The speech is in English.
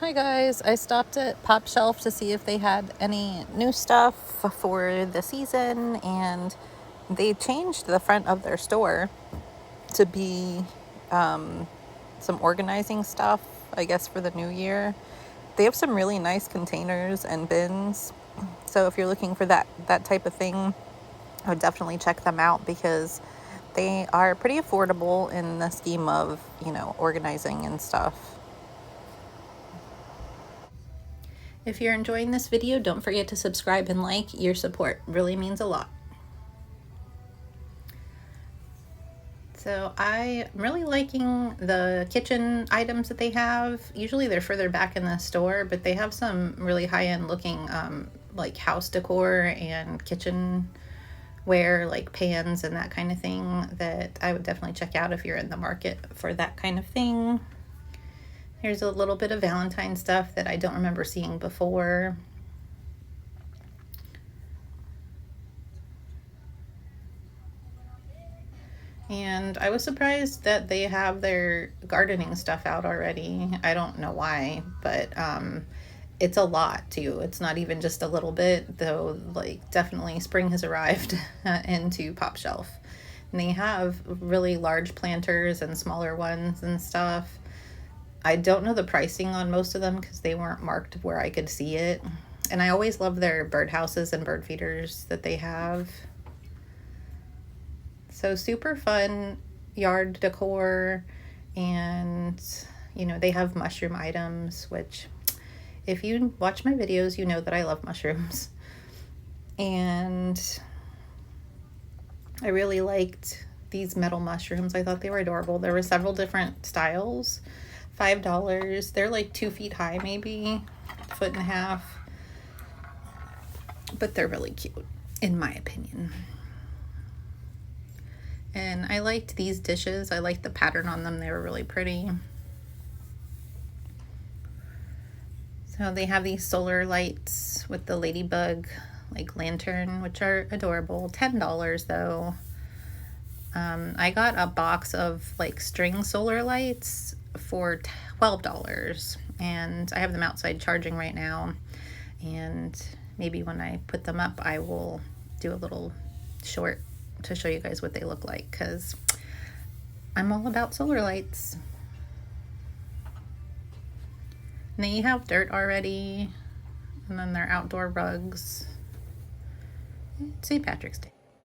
Hi guys, I stopped at pOpshelf to see if they had any new stuff for the season, and they changed the front of their store to be some organizing stuff, I guess, for the new year. They have some really nice containers and bins, so if you're looking for that type of thing, I would definitely check them out because they are pretty affordable in the scheme of, organizing and stuff. If you're enjoying this video, don't forget to subscribe and like. Your support really means a lot. So I'm really liking the kitchen items that they have. Usually they're further back in the store, but they have some really high-end looking like house decor and kitchen ware, like pans and that kind of thing, that I would definitely check out if you're in the market for that kind of thing. Here's a little bit of Valentine stuff that I don't remember seeing before. And I was surprised that they have their gardening stuff out already. I don't know why, but it's a lot too. It's not even just a little bit, though. Like, definitely spring has arrived into pOpshelf. And they have really large planters and smaller ones and stuff. I don't know the pricing on most of them because they weren't marked where I could see it. And I always love their birdhouses and bird feeders that they have. So super fun yard decor, and they have mushroom items, which if you watch my videos, you know that I love mushrooms. And I really liked these metal mushrooms. I thought they were adorable. There were several different styles. $5. They're like 2 feet high, maybe a foot and a half, but they're really cute in my opinion. And I liked these dishes. I liked the pattern on them. They were really pretty. So they have these solar lights with the ladybug like lantern, which are adorable. $10 though. I got a box of like string solar lights for $12, and I have them outside charging right now. And maybe when I put them up, I will do a little short to show you guys what they look like, because I'm all about solar lights. And they have dirt already, and then they're outdoor rugs. It's St. Patrick's Day.